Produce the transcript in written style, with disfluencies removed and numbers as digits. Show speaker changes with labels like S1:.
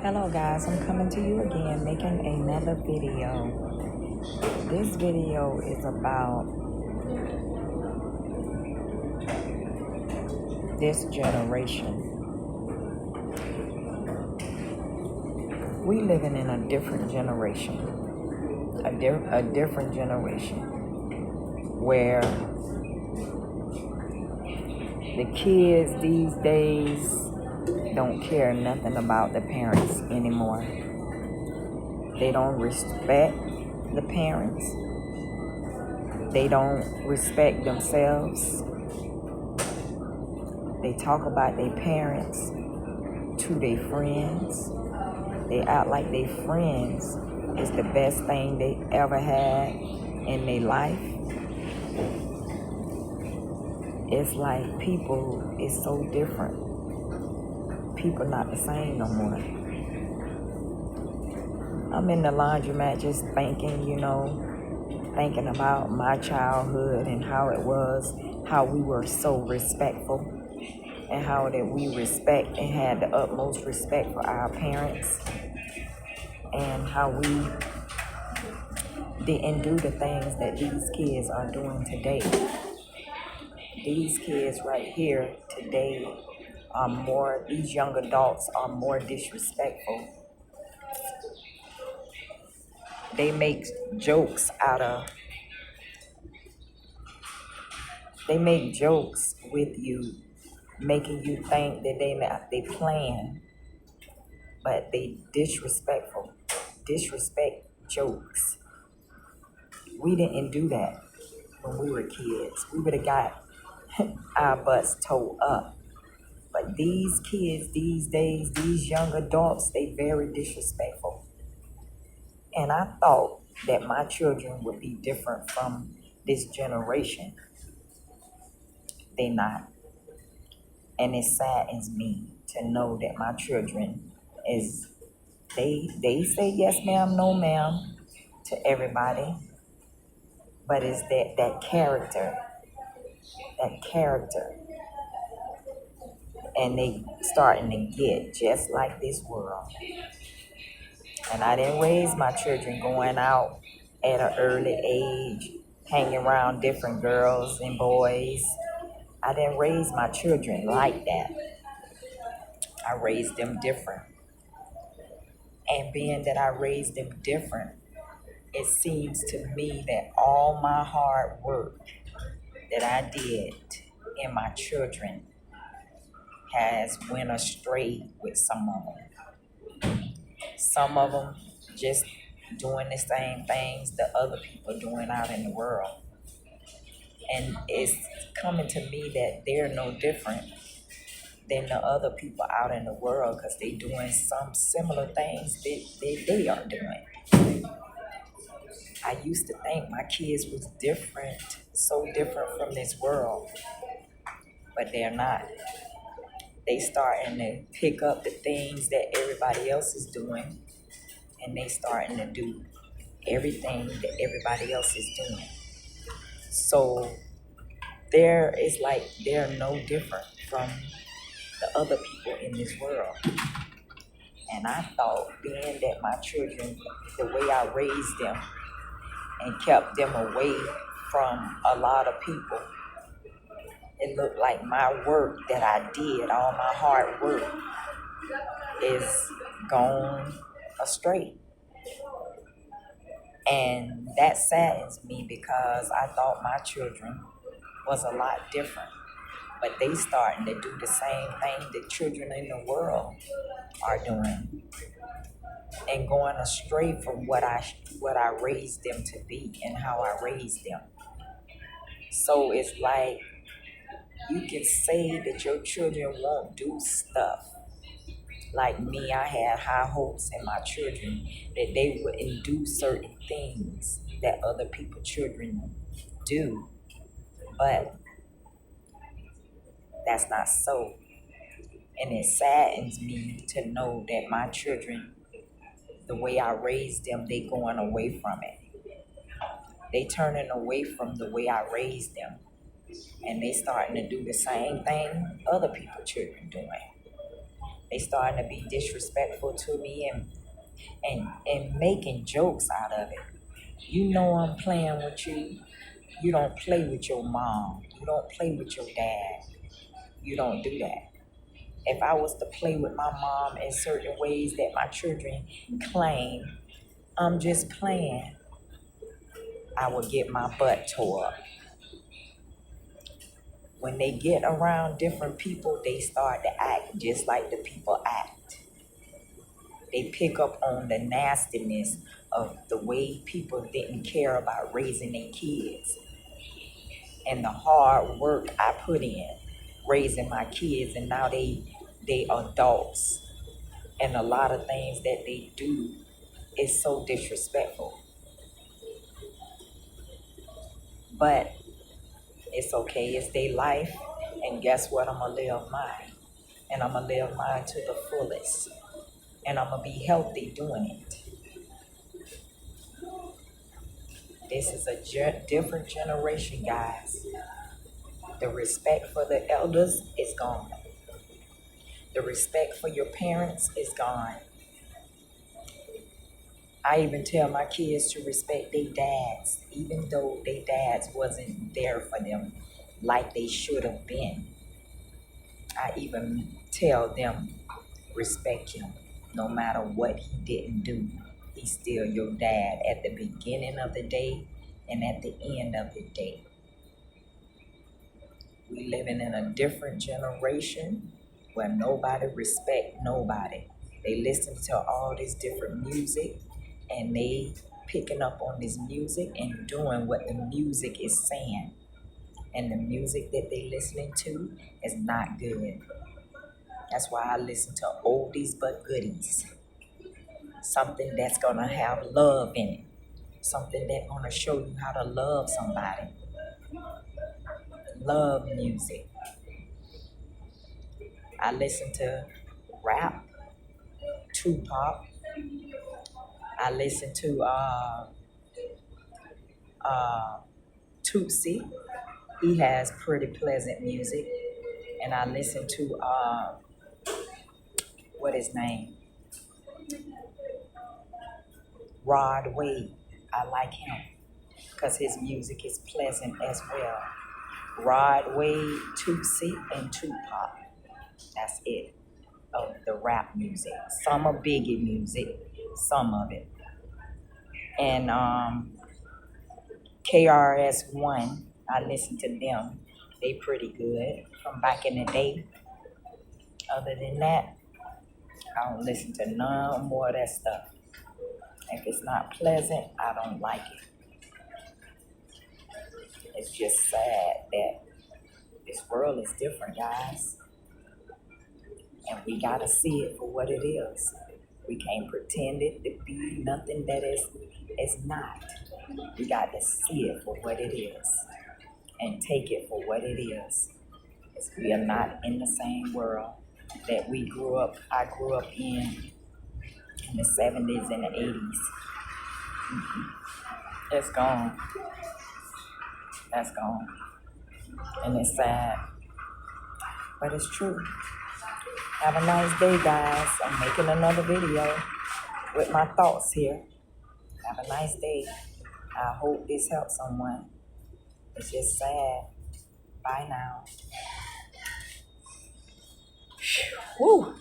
S1: Hello guys, I'm coming to you again making another video. This video is about this generation. We living in a different generation. A different generation where the kids these days don't care nothing about the parents anymore. They don't respect the parents. They don't respect themselves. They talk about their parents to their friends. They act like their friends is the best thing they ever had in their life. It's like people is so different. People not the same no more. I'm in the laundromat just thinking about my childhood and how it was, how we were so respectful, and how that we respect and had the utmost respect for our parents, and how we didn't do the things that these kids are doing today. These kids right here today these young adults are more disrespectful. They make jokes out of, they make jokes with you, making you think that they plan, but they disrespect jokes. We didn't do that when we were kids. We would have got our butts towed up. But these kids these days, these young adults, they very disrespectful. And I thought that my children would be different from this generation. They not. And it saddens me to know that my children is they say yes ma'am, no ma'am to everybody. But it's that character. And they starting to get just like this world. And I didn't raise my children going out at an early age, hanging around different girls and boys. I didn't raise my children like that. I raised them different. And being that I raised them different, it seems to me that all my hard work that I did in my children has went astray with some of them. Some of them just doing the same things the other people doing out in the world. And it's coming to me that they're no different than the other people out in the world because they doing some similar things that they are doing. I used to think my kids was different, so different from this world, but they're not. They starting to pick up the things that everybody else is doing, and they starting to do everything that everybody else is doing. So it's like they're no different from the other people in this world. And I thought, being that my children, the way I raised them and kept them away from a lot of people, it looked like my work that I did, all my hard work, is gone astray. And that saddens me because I thought my children was a lot different. But they starting to do the same thing that children in the world are doing, and going astray from what I raised them to be and how I raised them. So it's like you can say that your children won't do stuff. Like me, I had high hopes in my children that they wouldn't do certain things that other people's children do. But that's not so. And it saddens me to know that my children, the way I raised them, they going away from it. They turning away from the way I raised them. And they starting to do the same thing other people's children doing. They starting to be disrespectful to me and making jokes out of it. You know I'm playing with you. You don't play with your mom. You don't play with your dad. You don't do that. If I was to play with my mom in certain ways that my children claim I'm just playing, I would get my butt tore up. When they get around different people, they start to act just like the people act. They pick up on the nastiness of the way people didn't care about raising their kids and the hard work I put in raising my kids, and now they adults, and a lot of things that they do is so disrespectful. But it's okay, it's their life, and guess what? I'm gonna live mine, and I'm gonna live mine to the fullest, and I'm gonna be healthy doing it. This is a different generation, guys. The respect for the elders is gone. The respect for your parents is gone. I even tell my kids to respect their dads, even though their dads wasn't there for them like they should have been. I even tell them, respect him, no matter what he didn't do. He's still your dad at the beginning of the day and at the end of the day. We living in a different generation where nobody respect nobody. They listen to all this different music and they picking up on this music and doing what the music is saying. And the music that they listening to is not good. That's why I listen to oldies but goodies. Something that's gonna have love in it. Something that's gonna show you how to love somebody. Love music. I listen to rap, Tupac. I listen to uh, Tootsie. He has pretty pleasant music. And I listen to what his name? Rod Wave. I like him because his music is pleasant as well. Rod Wave, Tootsie, and Tupac. That's it of the rap music. Some of Biggie music, some of it. And KRS-One, I listen to them. They pretty good from back in the day. Other than that, I don't listen to none more of that stuff. If it's not pleasant, I don't like it. It's just sad that this world is different, guys. And we gotta see it for what it is. We can't pretend it to be nothing that is not. We got to see it for what it is and take it for what it is. 'Cause we are not in the same world that I grew up in the 70s and the 80s. It's gone. That's gone. And it's sad. But it's true. Have a nice day, guys. I'm making another video with my thoughts here. Have a nice day. I hope this helps someone. It's just sad. Bye now. Woo.